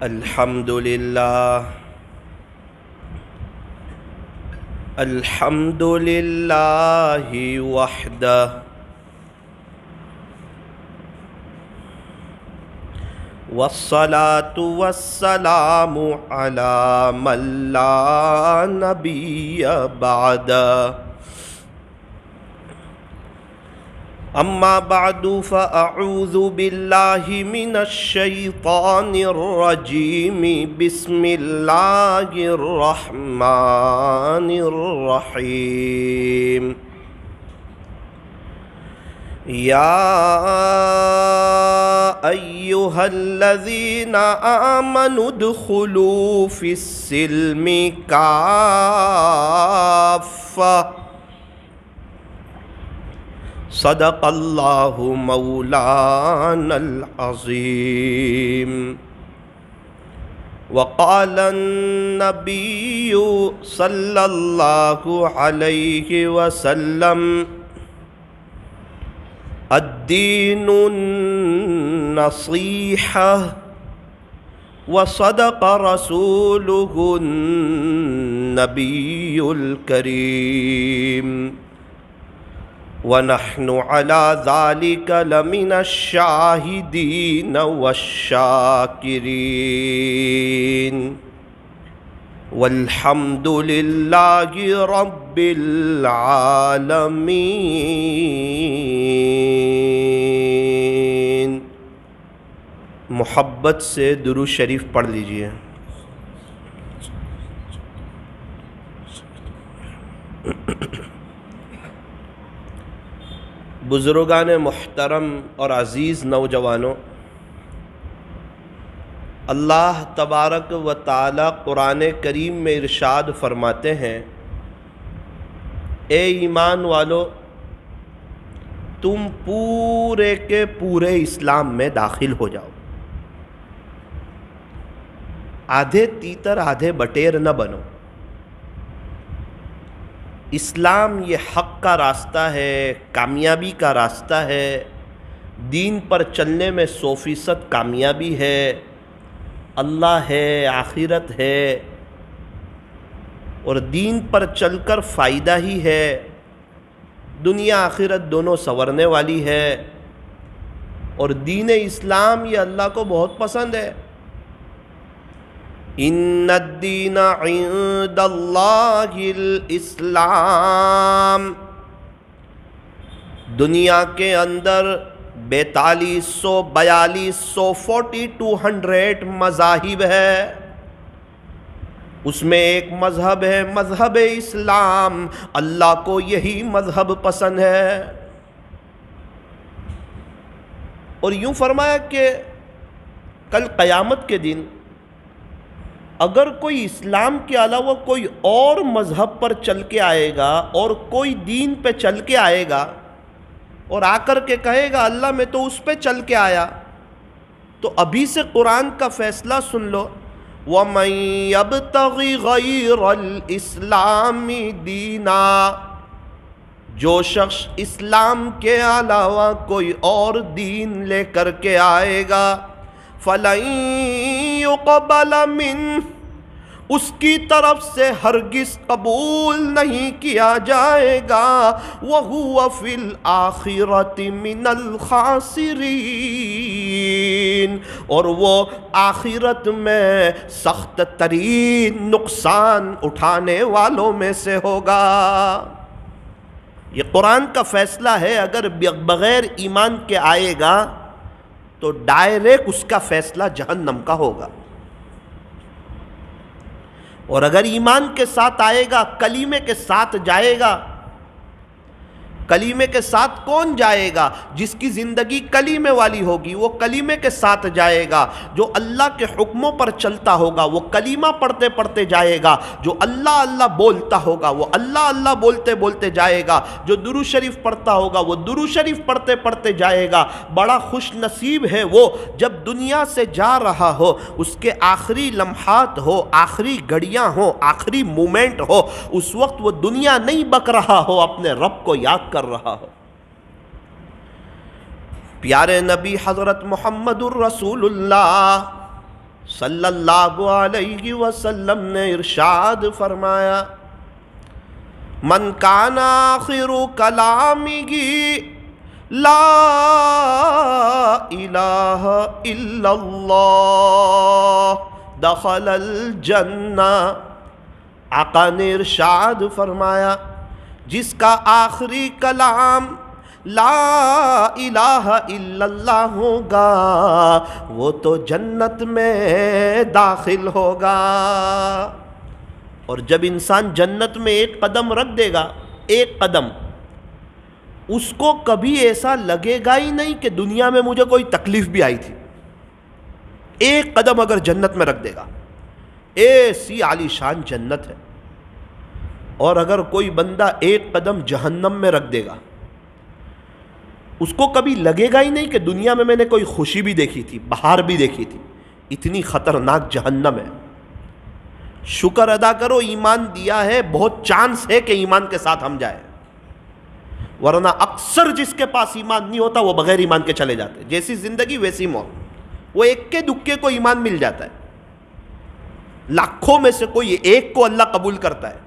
الحمد للہ الحمد للہ وحدہ والصلاة والسلام علی من لا نبی بعدہ اما بعد فاعوذ باللہ من الشیطان الرجیم بسم اللہ الرحمن الرحیم یا ایہا الذین آمنوا ادخلوا فی السلم کافہ صدق اللہ مولانا العظیم وقال النبی صلی اللہ علیہ وسلم الدین النصیحہ وصدق رسولہ النبی الکریم وَنَحْنُ عَلَى ذَلِكَ لَمِنَ الشَّاهِدِينَ وَالشَّاكِرِينَ وَالْحَمْدُ لِلَّهِ رَبِّ الْعَالَمِينَ۔ محبت سے درود شریف پڑھ لیجئے۔ بزرگان محترم اور عزیز نوجوانوں، اللہ تبارک و تعالی قرآن کریم میں ارشاد فرماتے ہیں، اے ایمان والو، تم پورے کے پورے اسلام میں داخل ہو جاؤ، آدھے تیتر آدھے بٹیر نہ بنو۔ اسلام یہ حق کا راستہ ہے، کامیابی کا راستہ ہے، دین پر چلنے میں 100% کامیابی ہے، اللہ ہے، آخرت ہے، اور دین پر چل کر فائدہ ہی ہے، دنیا آخرت دونوں سنورنے والی ہے، اور دین اسلام یہ اللہ کو بہت پسند ہے۔ ان الدین عند اللہ الاسلام، دنیا کے اندر 4200 4200 مذاہب ہے، اس میں ایک مذہب ہے مذہب اسلام، اللہ کو یہی مذہب پسند ہے۔ اور یوں فرمایا کہ کل قیامت کے دن اگر کوئی اسلام کے علاوہ کوئی اور مذہب پر چل کے آئے گا اور کوئی دین پہ چل کے آئے گا اور آ کر کے کہے گا اللہ میں تو اس پہ چل کے آیا، تو ابھی سے قرآن کا فیصلہ سن لو، وَمَن يَبْتَغِ غَيْرَ الْإِسْلَامِ دِينًا، جو شخص اسلام کے علاوہ کوئی اور دین لے کر کے آئے گا، فَلَن يُقْبَلَ مِنْهُ، اس کی طرف سے ہرگز قبول نہیں کیا جائے گا، وَهُوَ فِي الْآخِرَةِ مِنَ الْخَاسِرِينَ، اور وہ آخرت میں سخت ترین نقصان اٹھانے والوں میں سے ہوگا۔ یہ قرآن کا فیصلہ ہے، اگر بغیر ایمان کے آئے گا تو ڈائریکٹ اس کا فیصلہ جہنم کا ہوگا، اور اگر ایمان کے ساتھ آئے گا، کلیمے کے ساتھ جائے گا۔ کلیمے کے ساتھ کون جائے گا؟ جس کی زندگی کلیمے والی ہوگی وہ کلیمے کے ساتھ جائے گا، جو اللہ کے حکموں پر چلتا ہوگا وہ کلیمہ پڑھتے پڑھتے جائے گا، جو اللہ اللہ بولتا ہوگا وہ اللہ اللہ بولتے بولتے جائے گا، جو درود شریف پڑھتا ہوگا وہ درود شریف پڑھتے پڑھتے جائے گا۔ بڑا خوش نصیب ہے وہ جب دنیا سے جا رہا ہو، اس کے آخری لمحات ہو، آخری گھڑیاں ہو، آخری مومنٹ ہو، اس وقت وہ دنیا نہیں بک رہا ہو، اپنے رب کو یاد کر رہا ہو۔ پیارے نبی حضرت محمد الرسول اللہ صلی اللہ علیہ وسلم نے ارشاد فرمایا، من کان آخر کلامہ لا الہ الا اللہ دخل الجنہ۔ آقا نے ارشاد فرمایا، جس کا آخری کلام لا الہ الا اللہ ہوگا وہ تو جنت میں داخل ہوگا۔ اور جب انسان جنت میں ایک قدم رکھ دے گا، ایک قدم، اس کو کبھی ایسا لگے گا ہی نہیں کہ دنیا میں مجھے کوئی تکلیف بھی آئی تھی۔ ایک قدم اگر جنت میں رکھ دے گا، ایسی عالی شان جنت ہے۔ اور اگر کوئی بندہ ایک قدم جہنم میں رکھ دے گا، اس کو کبھی لگے گا ہی نہیں کہ دنیا میں نے کوئی خوشی بھی دیکھی تھی، بہار بھی دیکھی تھی۔ اتنی خطرناک جہنم ہے۔ شکر ادا کرو، ایمان دیا ہے، بہت چانس ہے کہ ایمان کے ساتھ ہم جائیں، ورنہ اکثر جس کے پاس ایمان نہیں ہوتا وہ بغیر ایمان کے چلے جاتے۔ جیسی زندگی ویسی موت، وہ ایک کے دکے کو ایمان مل جاتا ہے، لاکھوں میں سے کوئی ایک کو اللہ قبول کرتا ہے۔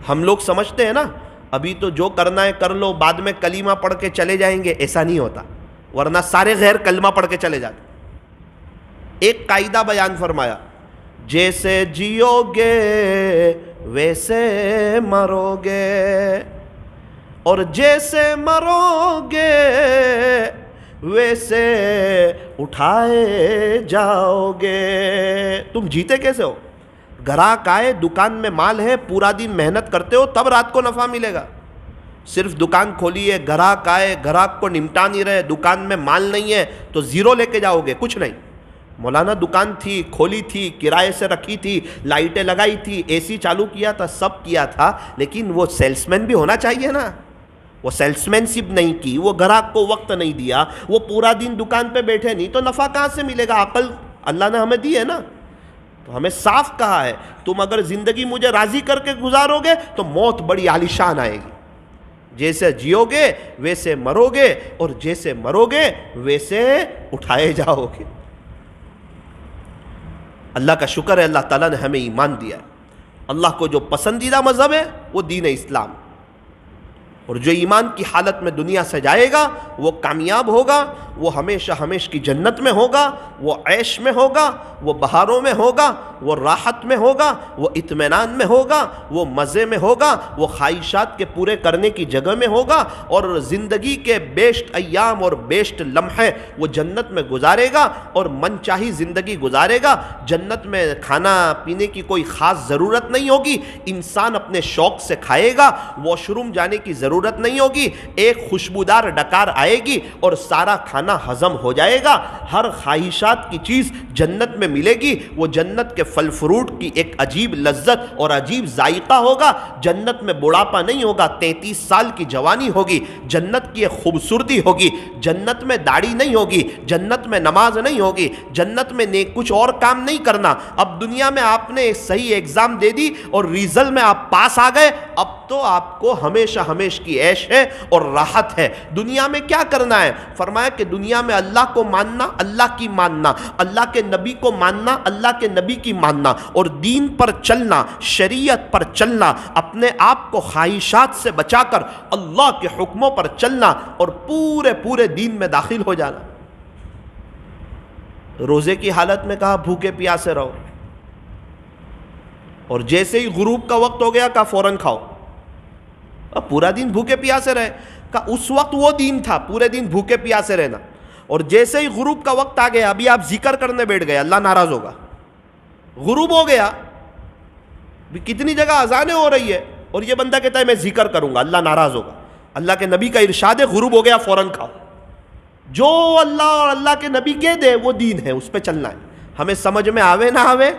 ہم لوگ سمجھتے ہیں نا ابھی تو جو کرنا ہے کر لو، بعد میں کلمہ پڑھ کے چلے جائیں گے، ایسا نہیں ہوتا، ورنہ سارے غیر کلمہ پڑھ کے چلے جاتے۔ ایک قاعدہ بیان فرمایا، جیسے جیو گے ویسے مرو گے، اور جیسے مرو گے ویسے اٹھائے جاؤ گے۔ تم جیتے کیسے ہو؟ گراہک آئے، دکان میں مال ہے، پورا دن محنت کرتے ہو تب رات کو نفع ملے گا۔ صرف دکان کھولی ہے، گراہک آئے، گراہک کو نمٹا نہیں رہے، دکان میں مال نہیں ہے تو زیرو لے کے جاؤ گے، کچھ نہیں۔ مولانا دکان تھی، کھولی تھی، کرائے سے رکھی تھی، لائٹیں لگائی تھی، اے سی چالو کیا تھا، سب کیا تھا، لیکن وہ سیلس مین بھی ہونا چاہیے نا۔ وہ سیلس مین شپ نہیں کی، وہ گراہک کو وقت نہیں دیا، وہ پورا دن دکان پہ بیٹھے نہیں، تو نفع کہاں سے ملے گا؟ عقل اللہ نے ہمیں دی ہے نا، تو ہمیں صاف کہا ہے تم اگر زندگی مجھے راضی کر کے گزارو گے تو موت بڑی عالی شان آئے گی۔ جیسے جیو گے ویسے مرو گے، اور جیسے مرو گے ویسے اٹھائے جاؤ گے۔ اللہ کا شکر ہے اللہ تعالیٰ نے ہمیں ایمان دیا ہے۔ اللہ کو جو پسندیدہ مذہب ہے وہ دین اسلام، اور جو ایمان کی حالت میں دنیا سے جائے گا وہ کامیاب ہوگا، وہ ہمیشہ ہمیش کی جنت میں ہوگا، وہ عیش میں ہوگا، وہ بہاروں میں ہوگا، وہ راحت میں ہوگا، وہ اطمینان میں ہوگا، وہ مزے میں ہوگا، وہ خواہشات کے پورے کرنے کی جگہ میں ہوگا، اور زندگی کے بیشت ایام اور بیشت لمحے وہ جنت میں گزارے گا، اور من چاہی زندگی گزارے گا۔ جنت میں کھانا پینے کی کوئی خاص ضرورت نہیں ہوگی، انسان اپنے شوق سے کھائے گا، واش روم جانے کی ضرورت نہیں ہوگی، ایک خوشبودار ڈکار آئے گی اور سارا کھانا ہضم ہو جائے گا۔ ہر خواہشات کی چیز جنت میں ملے گی، وہ جنت کے پھل فروٹ کی ایک عجیب لذت اور عجیب ذائقہ ہوگا۔ جنت میں بڑھاپا نہیں ہوگا، 33 سال کی جوانی ہوگی، جنت کی ایک خوبصورتی ہوگی، جنت میں داڑھی نہیں ہوگی، جنت میں نماز نہیں ہوگی، جنت میں کچھ اور کام نہیں کرنا۔ اب دنیا میں آپ نے صحیح ایگزام دے دی اور ریزلٹ میں آپ پاس آ گئے، اب تو آپ کو ہمیشہ ہمیش کی عیش ہے اور راحت ہے۔ دنیا میں کیا کرنا ہے؟ فرمایا کہ دنیا میں اللہ کو ماننا، اللہ کی ماننا، اللہ کے نبی کو ماننا، اللہ کے نبی کی ماننا، اور دین پر چلنا، شریعت پر چلنا، اپنے آپ کو خواہشات سے بچا کر اللہ کے حکموں پر چلنا، اور پورے دین میں داخل ہو جانا۔ روزے کی حالت میں کہا بھوکے پیاسے رہو، اور جیسے ہی غروب کا وقت ہو گیا کہا فوراً کھاؤ۔ اب پورا دن بھوکے پیاسے رہے، کہا اس وقت وہ دین تھا پورے دن بھوکے پیاسے رہنا، اور جیسے ہی غروب کا وقت آ گیا ابھی آپ ذکر کرنے بیٹھ گئے، اللہ ناراض ہوگا۔ غروب ہو گیا، کتنی جگہ اذانیں ہو رہی ہے اور یہ بندہ کہتا ہے میں ذکر کروں گا، اللہ ناراض ہوگا۔ اللہ کے نبی کا ارشاد ہے غروب ہو گیا فوراً کھاؤ۔ جو اللہ اور اللہ کے نبی کہہ دے وہ دین ہے، اس پہ چلنا ہے، ہمیں سمجھ میں آوے نہ آوے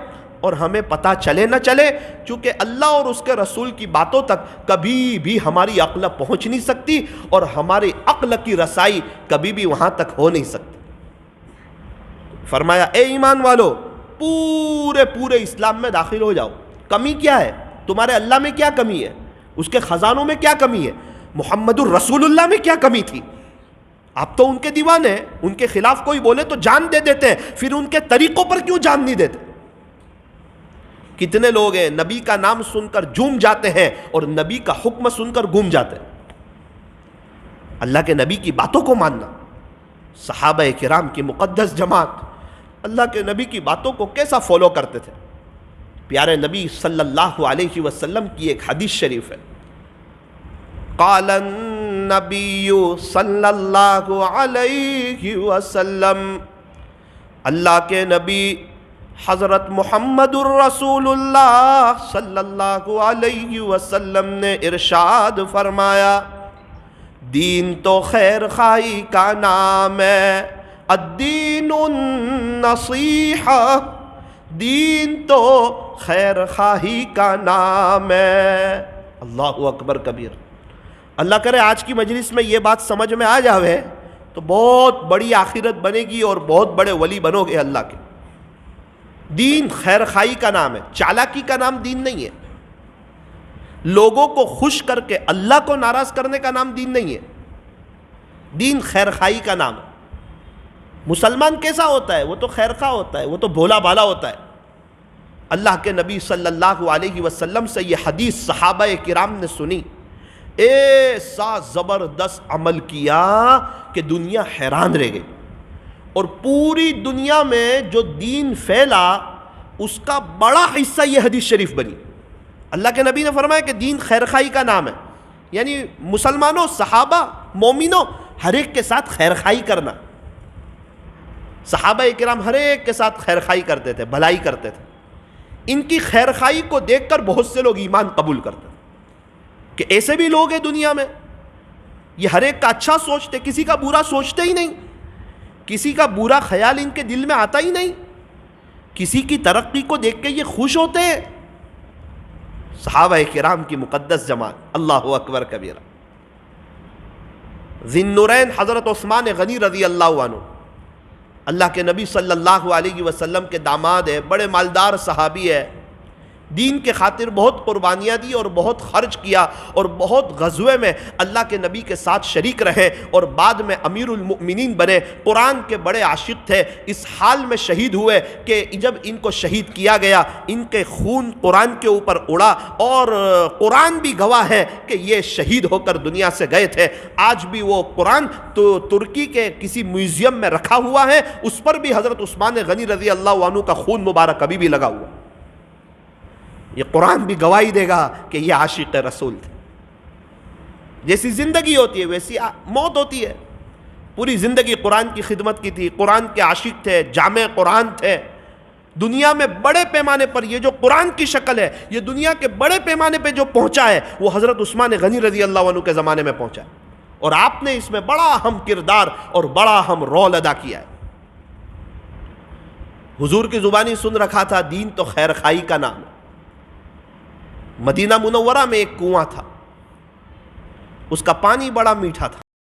اور ہمیں پتہ چلے نہ چلے، چونکہ اللہ اور اس کے رسول کی باتوں تک کبھی بھی ہماری عقل پہنچ نہیں سکتی، اور ہماری عقل کی رسائی کبھی بھی وہاں تک ہو نہیں سکتی۔ فرمایا اے ایمان والو پورے اسلام میں داخل ہو جاؤ۔ کمی کیا ہے تمہارے اللہ میں؟ کیا کمی ہے؟ اس کے خزانوں میں کیا کمی ہے؟ محمد الرسول اللہ میں کیا کمی تھی؟ آپ تو ان کے دیوانے ہیں، ان کے خلاف کوئی بولے تو جان دے دیتے ہیں، پھر ان کے طریقوں پر کیوں جان نہیں دیتے؟ کتنے لوگ ہیں نبی کا نام سن کر جھوم جاتے ہیں اور نبی کا حکم سن کر گم جاتے ہیں۔ اللہ کے نبی کی باتوں کو ماننا، صحابہ کرام کی مقدس جماعت اللہ کے نبی کی باتوں کو کیسا فالو کرتے تھے۔ پیارے نبی صلی اللہ علیہ وسلم کی ایک حدیث شریف ہے، قال النبی صلی اللہ علیہ وسلم، اللہ کے نبی حضرت محمد الرسول اللہ صلی اللہ علیہ وسلم نے ارشاد فرمایا، دین تو خیر خواہی کا نام ہے، الدین النصیحہ، دین تو خیر خواہی کا نام ہے۔ اللہ اکبر کبیر۔ اللہ کرے آج کی مجلس میں یہ بات سمجھ میں آ جاوے تو بہت بڑی آخرت بنے گی اور بہت بڑے ولی بنو گے اللہ کے۔ دین خیر خواہی کا نام ہے، چالاکی کا نام دین نہیں ہے۔ لوگوں کو خوش کر کے اللہ کو ناراض کرنے کا نام دین نہیں ہے۔ دین خیر خواہی کا نام ہے۔ مسلمان کیسا ہوتا ہے؟ وہ تو خیر خواہ ہوتا ہے، وہ تو بھولا بالا ہوتا ہے۔ اللہ کے نبی صلی اللہ علیہ وسلم سے یہ حدیث صحابہ کرام نے سنی، ایسا زبردست عمل کیا کہ دنیا حیران رہ گئی، اور پوری دنیا میں جو دین پھیلا اس کا بڑا حصہ یہ حدیث شریف بنی۔ اللہ کے نبی نے فرمایا کہ دین خیر خواہی کا نام ہے، یعنی مسلمانوں، صحابہ، مومنوں، ہر ایک کے ساتھ خیر خواہی کرنا۔ صحابہ کرام ہر ایک کے ساتھ خیر خواہی کرتے تھے، بھلائی کرتے تھے۔ ان کی خیر خواہی کو دیکھ کر بہت سے لوگ ایمان قبول کرتے تھے کہ ایسے بھی لوگ ہیں دنیا میں، یہ ہر ایک کا اچھا سوچتے، کسی کا برا سوچتے ہی نہیں، کسی کا برا خیال ان کے دل میں آتا ہی نہیں، کسی کی ترقی کو دیکھ کے یہ خوش ہوتے ہیں۔ صحابہ کرام کی مقدس جماعت، اللہ اکبر کبیرہ۔ ذی النورین حضرت عثمان غنی رضی اللہ عنہ، اللہ کے نبی صلی اللہ علیہ وسلم کے داماد ہے، بڑے مالدار صحابی ہے، دین کے خاطر بہت قربانیاں دی اور بہت خرچ کیا اور بہت غزوے میں اللہ کے نبی کے ساتھ شریک رہے اور بعد میں امیر المؤمنین بنے، قرآن کے بڑے عاشق تھے۔ اس حال میں شہید ہوئے کہ جب ان کو شہید کیا گیا ان کے خون قرآن کے اوپر اڑا، اور قرآن بھی گواہ ہے کہ یہ شہید ہو کر دنیا سے گئے تھے۔ آج بھی وہ قرآن تو ترکی کے کسی میوزیم میں رکھا ہوا ہے، اس پر بھی حضرت عثمان غنی رضی اللہ عنہ کا خون مبارک ابھی بھی لگا ہوا۔ یہ قرآن بھی گواہی دے گا کہ یہ عاشق رسول تھے۔ جیسی زندگی ہوتی ہے ویسی موت ہوتی ہے۔ پوری زندگی قرآن کی خدمت کی تھی، قرآن کے عاشق تھے، جامع قرآن تھے۔ دنیا میں بڑے پیمانے پر یہ جو قرآن کی شکل ہے، یہ دنیا کے بڑے پیمانے پہ جو پہنچا ہے وہ حضرت عثمان غنی رضی اللہ عنہ کے زمانے میں پہنچا ہے، اور آپ نے اس میں بڑا اہم کردار اور بڑا اہم رول ادا کیا ہے۔ حضور کی زبانی سن رکھا تھا، دین تو خیر خواہی کا نام ہے۔ مدینہ منورہ میں ایک کنواں تھا، اس کا پانی بڑا میٹھا تھا۔